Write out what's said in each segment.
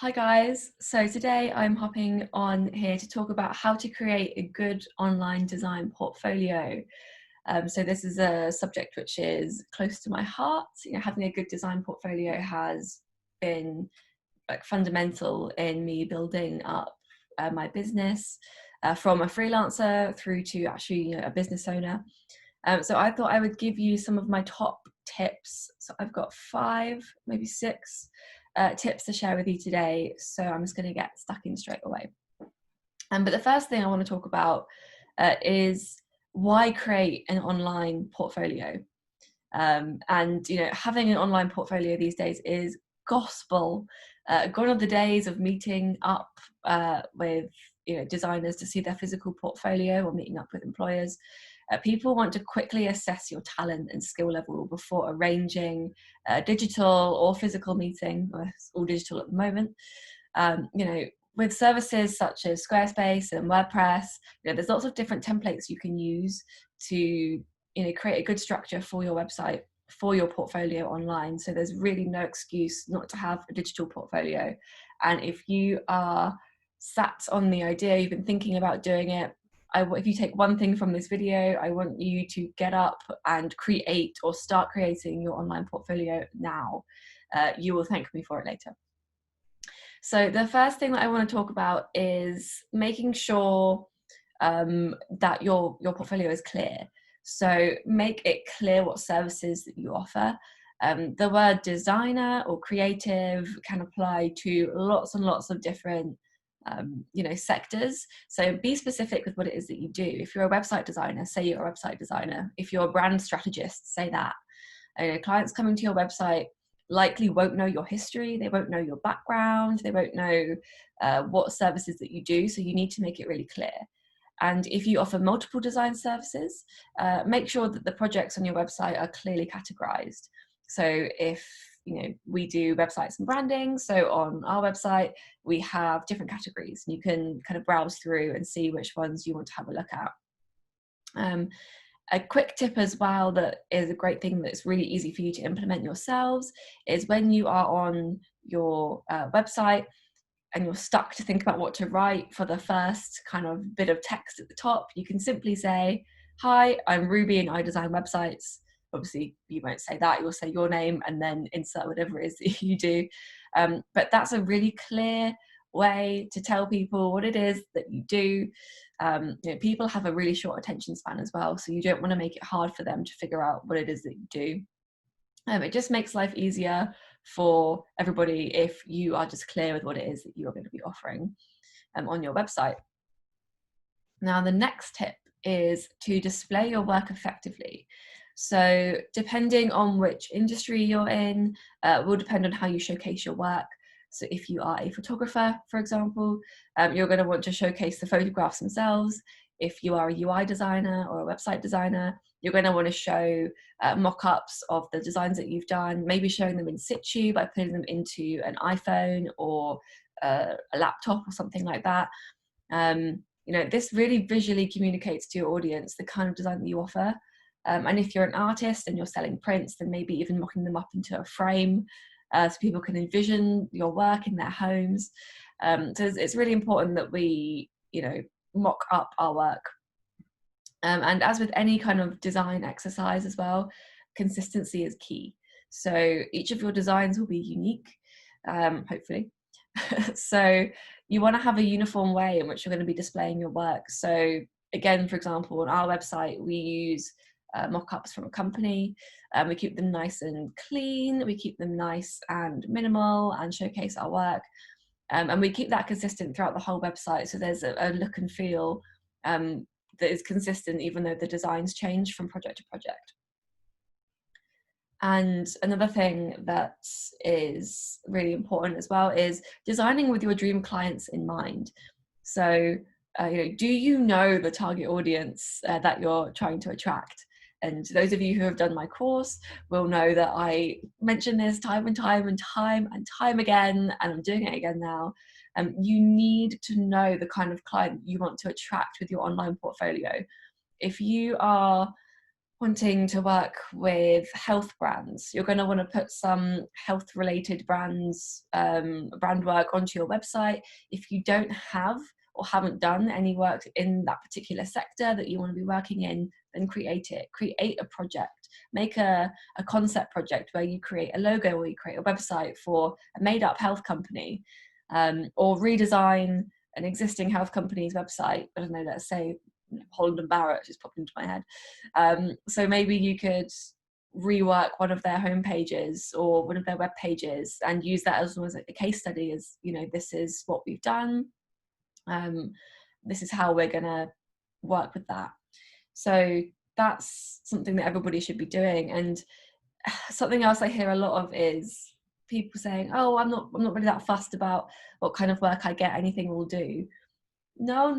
Hi guys, so today I'm hopping on here to talk about how to create a good online design portfolio. So this is a subject which is close to my heart. Having a good design portfolio has been fundamental in me building up my business from a freelancer through to actually a business owner. So I thought I would give you some of my top tips. So I've got 5, maybe 6 tips to share with you today. So I'm just going to get stuck in straight away. But the first thing I want to talk about is why create an online portfolio. And having an online portfolio these days is gospel. Gone are the days of meeting up with designers to see their physical portfolio or meeting up with employers. People want to quickly assess your talent and skill level before arranging a digital or physical meeting. It's all digital at the moment. With services such as Squarespace and WordPress, there's lots of different templates you can use to create a good structure for your website, for your portfolio online. So there's really no excuse not to have a digital portfolio. And if you are sat on the idea, you've been thinking about doing it, if you take one thing from this video, I want you to get up and create or start creating your online portfolio now. You will thank me for it later. So the first thing that I want to talk about is making sure that your portfolio is clear. So make it clear what services that you offer. The word designer or creative can apply to lots and lots of different sectors. So be specific with what it is that you do. If you're a website designer, say you're a website designer. If you're a brand strategist, say that. Clients coming to your website likely won't know your history, they won't know your background, they won't know what services that you do, so you need to make it really clear. And if you offer multiple design services, make sure that the projects on your website are clearly categorized. So if we do websites and branding, so on our website we have different categories, and you can kind of browse through and see which ones you want to have a look at. A quick tip as well that is a great thing that's really easy for you to implement yourselves is when you are on your website and you're stuck to think about what to write for the first kind of bit of text at the top, you can simply say, "Hi, I'm Ruby and I design websites." Obviously, you won't say that, you'll say your name and then insert whatever it is that you do. But that's a really clear way to tell people what it is that you do. People have a really short attention span as well, so you don't want to make it hard for them to figure out what it is that you do. It just makes life easier for everybody if you are just clear with what it is that you're going to be offering on your website. Now, the next tip is to display your work effectively. So depending on which industry you're in, will depend on how you showcase your work. So if you are a photographer, for example, you're going to want to showcase the photographs themselves. If you are a UI designer or a website designer, you're going to want to show mock-ups of the designs that you've done, maybe showing them in situ by putting them into an iPhone or a laptop or something like that. This really visually communicates to your audience the kind of design that you offer. And if you're an artist and you're selling prints, then maybe even mocking them up into a frame so people can envision your work in their homes. So it's really important that we, mock up our work. And as with any kind of design exercise as well, consistency is key. So each of your designs will be unique, hopefully. So you want to have a uniform way in which you're going to be displaying your work. So again, for example, on our website, we use mock-ups from a company. We keep them nice and clean. We keep them nice and minimal and showcase our work. And we keep that consistent throughout the whole website. So there's a look and feel that is consistent, even though the designs change from project to project. And another thing that is really important as well is designing with your dream clients in mind. So, do you know the target audience that you're trying to attract? And those of you who have done my course will know that I mention this time and time and time and time again, and I'm doing it again now. You need to know the kind of client you want to attract with your online portfolio. If you are wanting to work with health brands, you're going to want to put some health related brands, brand work onto your website. If you don't have or haven't done any work in that particular sector that you want to be working in, then create it. Create a project. Make a concept project where you create a logo or you create a website for a made up health company, or redesign an existing health company's website. I don't know, let's say Holland and Barrett just popped into my head. So maybe you could rework one of their homepages or one of their web pages and use that as almost like a case study, as, you know, this is what we've done. This is how we're going to work with that. So that's something that everybody should be doing. And something else I hear a lot of is people saying, oh, I'm not really that fussed about what kind of work I get, anything will do. No,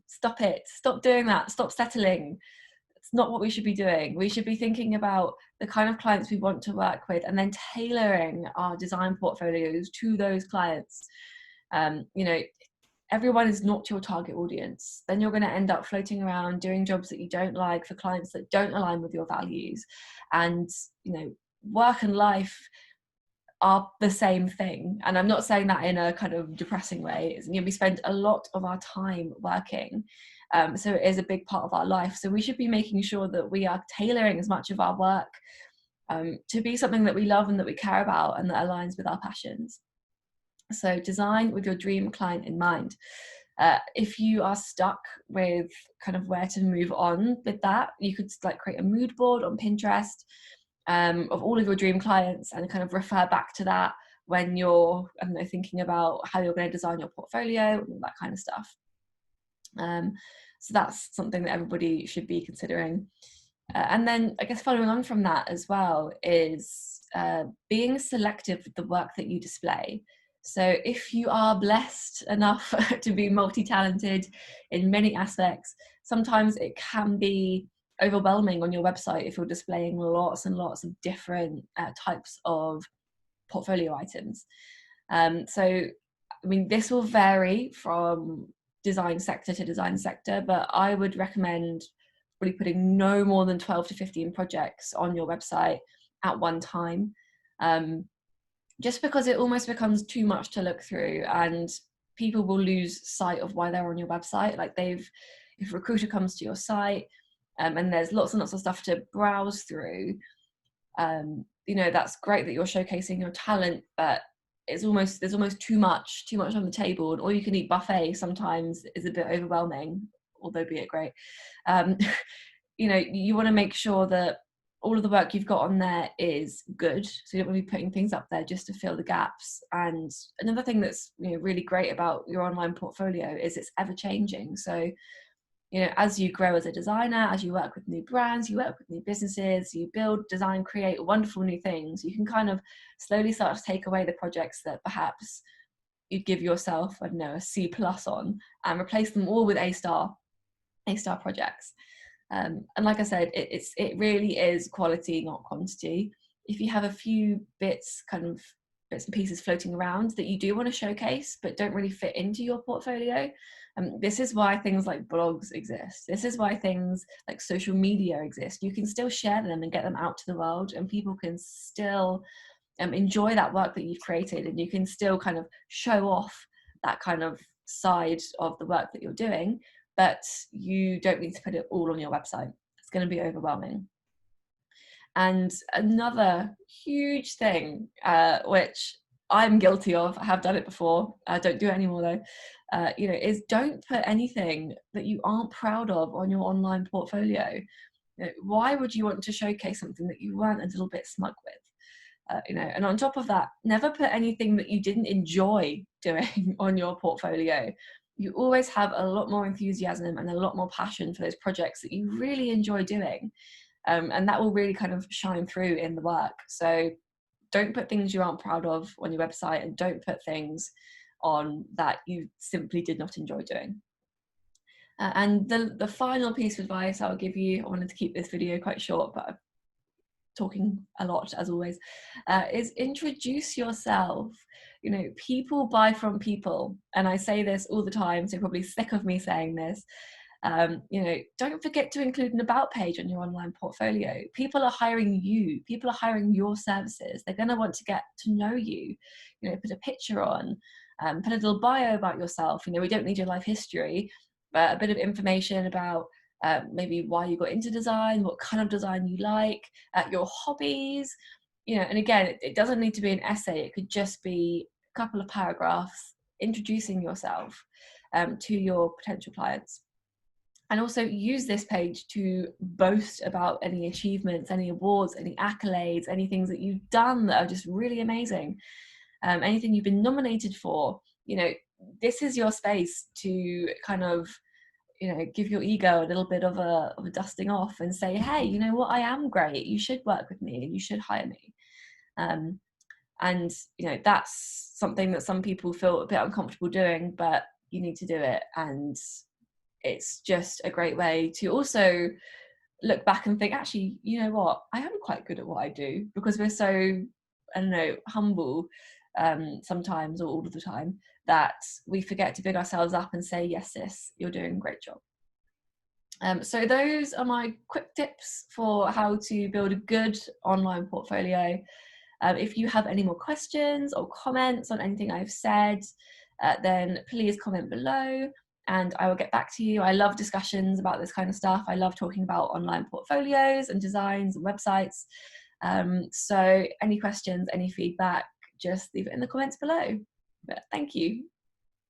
stop it. Stop doing that. Stop settling. It's not what we should be doing. We should be thinking about the kind of clients we want to work with and then tailoring our design portfolios to those clients. You know, everyone is not your target audience. Then you're going to end up floating around doing jobs that you don't like for clients that don't align with your values. And, you know, work and life are the same thing. And I'm not saying that in a kind of depressing way. You know, we spend a lot of our time working. So it is a big part of our life. So we should be making sure that we are tailoring as much of our work to be something that we love and that we care about and that aligns with our passions. So design with your dream client in mind. If you are stuck with kind of where to move on with that, you could like create a mood board on Pinterest of all of your dream clients and kind of refer back to that when you're, I don't know, thinking about how you're going to design your portfolio and all that kind of stuff. So that's something that everybody should be considering. And then I guess following on from that as well is being selective with the work that you display. So if you are blessed enough to be multi-talented in many aspects, sometimes it can be overwhelming on your website if you're displaying lots and lots of different types of portfolio items. So, I mean, this will vary from design sector to design sector, but I would recommend really putting no more than 12 to 15 projects on your website at one time. Just because it almost becomes too much to look through and people will lose sight of why they're on your website. Like if a recruiter comes to your site and there's lots and lots of stuff to browse through, you know, that's great that you're showcasing your talent, but there's almost too much on the table, and all you can eat buffet sometimes is a bit overwhelming, although be it great. You know, you want to make sure that all of the work you've got on there is good, so you don't want to be putting things up there just to fill the gaps. And another thing that's, you know, really great about your online portfolio is it's ever changing. So, you know, as you grow as a designer, as you work with new brands, you work with new businesses, you build, design, create wonderful new things, you can kind of slowly start to take away the projects that perhaps you'd give yourself, I don't know, a C+ on, and replace them all with A-star projects. And like I said, it really is quality, not quantity. If you have a few bits and pieces floating around that you do want to showcase but don't really fit into your portfolio, this is why things like blogs exist. This is why things like social media exist. You can still share them and get them out to the world, and people can still enjoy that work that you've created, and you can still kind of show off that kind of side of the work that you're doing, but you don't need to put it all on your website. It's going to be overwhelming. And another huge thing, which I'm guilty of, I have done it before, I don't do it anymore though, you know, is don't put anything that you aren't proud of on your online portfolio. You know, why would you want to showcase something that you weren't a little bit smug with? You know, and on top of that, never put anything that you didn't enjoy doing on your portfolio. You always have a lot more enthusiasm and a lot more passion for those projects that you really enjoy doing. And that will really kind of shine through in the work. So don't put things you aren't proud of on your website, and don't put things on that you simply did not enjoy doing. And the final piece of advice I'll give you, I wanted to keep this video quite short, but I'm talking a lot as always, is introduce yourself. You know, people buy from people, and I say this all the time, so you're probably sick of me saying this, You know, don't forget to include an about page on your online portfolio. People are hiring you. People are hiring your services. They're going to want to get to know you. You know, put a picture on, put a little bio about yourself. You know, we don't need your life history, but a bit of information about maybe why you got into design, what kind of design you like, your hobbies. You know, and again, it doesn't need to be an essay. It could just be a couple of paragraphs introducing yourself to your potential clients. And also use this page to boast about any achievements, any awards, any accolades, any things that you've done that are just really amazing, anything you've been nominated for. You know, this is your space to kind of, you know, give your ego a little bit of a dusting off and say, hey, you know what, I am great, you should work with me and you should hire me. And you know, that's something that some people feel a bit uncomfortable doing, but you need to do it. And it's just a great way to also look back and think, actually, you know what, I am quite good at what I do, because we're so, I don't know, humble sometimes, or all of the time, that we forget to big ourselves up and say, yes sis, you're doing a great job. So those are my quick tips for how to build a good online portfolio. If you have any more questions or comments on anything I've said, then please comment below and I will get back to you. I love discussions about this kind of stuff. I love talking about online portfolios and designs and websites. So any questions, any feedback, just leave it in the comments below. But thank you.